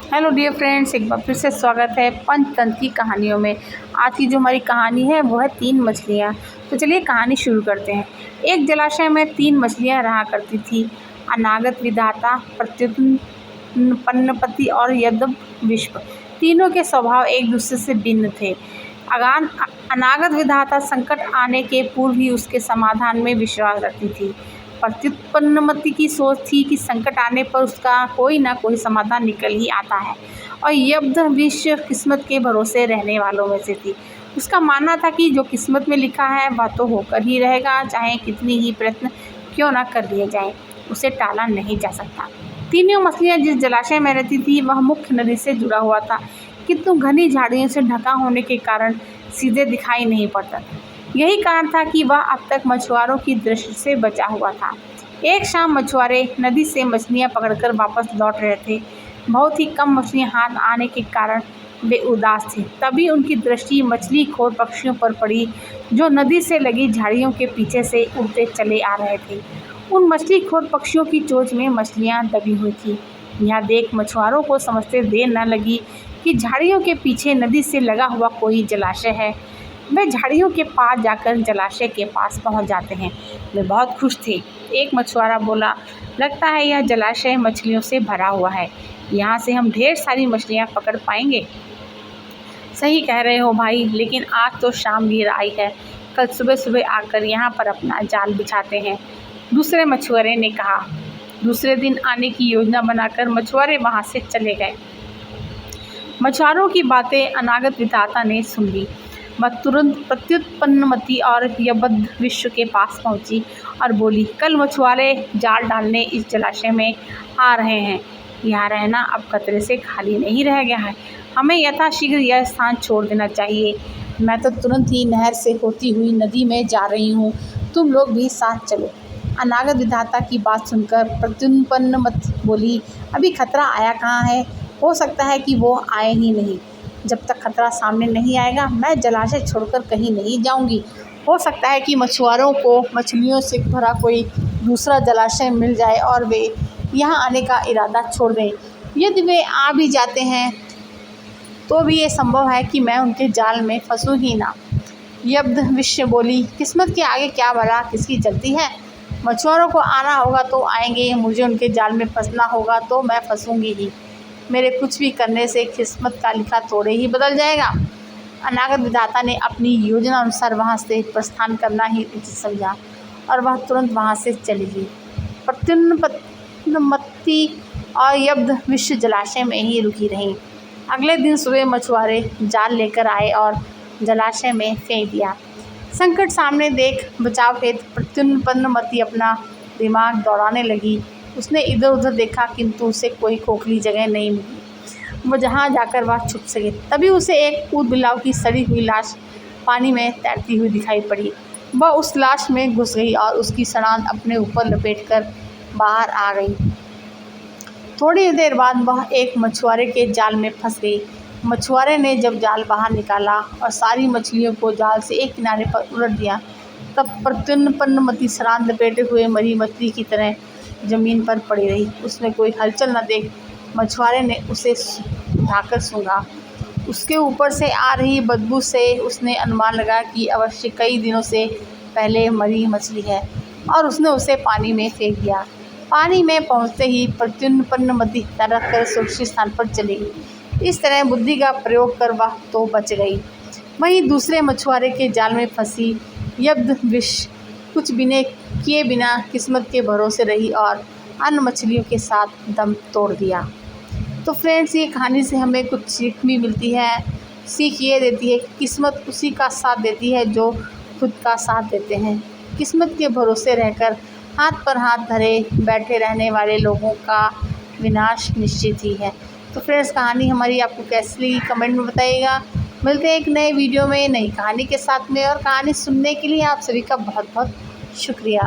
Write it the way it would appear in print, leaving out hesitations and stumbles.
Hello dear friends, एक बार फिर से स्वागत है पंचतंत्र की कहानियों में। आज की जो हमारी कहानी है वो है 3 मछलियाँ। तो चलिए कहानी शुरू करते हैं। एक जलाशय में 3 मछलियाँ रहा करती थी। अनागत विधाता, प्रत्युत्पन्न पन्नपति और यदव विश्व। तीनों के स्वभाव एक दूसरे से भिन्न थे। अनागत विधाता संकट आने के पूर्व ही उसके समाधान में विश्वास रखती थी। प्रत्युत्पन्नमति की सोच थी कि संकट आने पर उसका कोई ना कोई समाधान निकल ही आता है, और यब्ध विश्व किस्मत के भरोसे रहने वालों में से थी। उसका मानना था कि जो किस्मत में लिखा है वह तो होकर ही रहेगा, चाहे कितनी ही प्रयत्न क्यों ना कर लिए जाएं, उसे टाला नहीं जा सकता। तीनों मछलियाँ जिस जलाशय में रहती थी वह मुख्य नदी से जुड़ा हुआ था, किंतु घनी झाड़ियों से ढका होने के कारण सीधे दिखाई नहीं पड़ता। यही कारण था कि वह अब तक मछुआरों की दृष्टि से बचा हुआ था। एक शाम मछुआरे नदी से मछलियां पकड़कर वापस लौट रहे थे। बहुत ही कम मछलियां हाथ आने के कारण वे उदास थे। तभी उनकी दृष्टि मछली खोर पक्षियों पर पड़ी, जो नदी से लगी झाड़ियों के पीछे से उड़ते चले आ रहे थे। उन मछली खोर पक्षियों की चोंच में मछलियां दबी हुई थी। यह देख मछुआरों को समझते देर न लगी कि झाड़ियों के पीछे नदी से लगा हुआ कोई जलाशय है। वे झाड़ियों के पास जाकर जलाशय के पास पहुंच जाते हैं। वे बहुत खुश थे। एक मछुआरा बोला, लगता है यह जलाशय मछलियों से भरा हुआ है। यहाँ से हम ढेर सारी मछलियाँ पकड़ पाएंगे। सही कह रहे हो भाई, लेकिन आज तो शाम गिर आई है। कल सुबह सुबह आकर यहाँ पर अपना जाल बिछाते हैं, दूसरे मछुआरे ने कहा। दूसरे दिन आने की योजना बनाकर मछुआरे वहाँ से चले गए। मछुआरों की बातें अनागत विधाता ने सुन ली। वह तुरंत प्रत्युत्पन्नमति और यब्ध विश्व के पास पहुंची और बोली, कल मछुआरे जाल डालने इस जलाशय में आ रहे हैं। यहाँ रहना अब खतरे से खाली नहीं रह गया है। हमें यथाशीघ्र यह स्थान छोड़ देना चाहिए। मैं तो तुरंत ही नहर से होती हुई नदी में जा रही हूँ, तुम लोग भी साथ चलो। अनागत विधाता की बात सुनकर प्रत्युत्पन्नमति बोली, अभी खतरा आया कहाँ है, हो सकता है कि वो आए ही नहीं। जब तक खतरा सामने नहीं आएगा मैं जलाशय छोड़कर कहीं नहीं जाऊंगी। हो सकता है कि मछुआरों को मछलियों से भरा कोई दूसरा जलाशय मिल जाए और वे यहाँ आने का इरादा छोड़ दें। यदि वे आ भी जाते हैं तो भी ये संभव है कि मैं उनके जाल में फंसूँ ही ना। यब्ध विश्व बोली, किस्मत के आगे क्या भला किसकी चलती है। मछुआरों को आना होगा तो आएंगे, मुझे उनके जाल में फंसना होगा तो मैं फंसूँगी ही। मेरे कुछ भी करने से किस्मत का लिखा थोड़े ही बदल जाएगा। अनागत विधाता ने अपनी योजना अनुसार वहाँ से प्रस्थान करना ही उचित समझा और वह तुरंत वहाँ से चली गई। प्रत्युत्पन्नमति और यब्ध विश्व जलाशय में ही रुकी रहीं। अगले दिन सुबह मछुआरे जाल लेकर आए और जलाशय में फेंक दिया। संकट सामने देख बचाव हेतु प्रत्युत्पन्नमति अपना दिमाग दौड़ाने लगी। उसने इधर उधर देखा, किंतु उसे कोई खोखली जगह नहीं मिली। वो जहाँ जाकर वह छुप सके। तभी उसे एक ऊद बिलाव की सड़ी हुई लाश पानी में तैरती हुई दिखाई पड़ी। वह उस लाश में घुस गई और उसकी सड़ान अपने ऊपर लपेटकर बाहर आ गई। थोड़ी देर बाद वह एक मछुआरे के जाल में फंस गई। मछुआरे ने जब जाल बाहर निकाला और सारी मछलियों को जाल से एक किनारे पर उलट दिया, तब प्रत्युत्पन्नमति सड़ान लपेटे हुए मरी मछली की तरह जमीन पर पड़ी रही। उसमें कोई हलचल न देख मछुआरे ने उसे उठाकर सूंघा। उसके ऊपर से आ रही बदबू से उसने अनुमान लगाया कि अवश्य कई दिनों से पहले मरी मछली है, और उसने उसे पानी में फेंक दिया। पानी में पहुंचते ही प्रत्युत्पन्नमति तैरकर कर सुरक्षित स्थान पर चली गई। इस तरह बुद्धि का प्रयोग कर वह तो बच गई। वहीं दूसरे मछुआरे के जाल में फंसी यब्ध विश्व कुछ किए बिना किस्मत के भरोसे रही और अन्य मछलियों के साथ दम तोड़ दिया। तो फ्रेंड्स, ये कहानी से हमें कुछ सीख भी मिलती है। सीख ये देती है कि किस्मत उसी का साथ देती है जो खुद का साथ देते हैं। किस्मत के भरोसे रहकर हाथ पर हाथ धरे बैठे रहने वाले लोगों का विनाश निश्चित ही है। तो फ्रेंड्स, कहानी हमारी आपको कैसी लगी कमेंट में बताइएगा। मिलते हैं एक नए वीडियो में नई कहानी के साथ में, और कहानी सुनने के लिए आप सभी का बहुत बहुत शुक्रिया।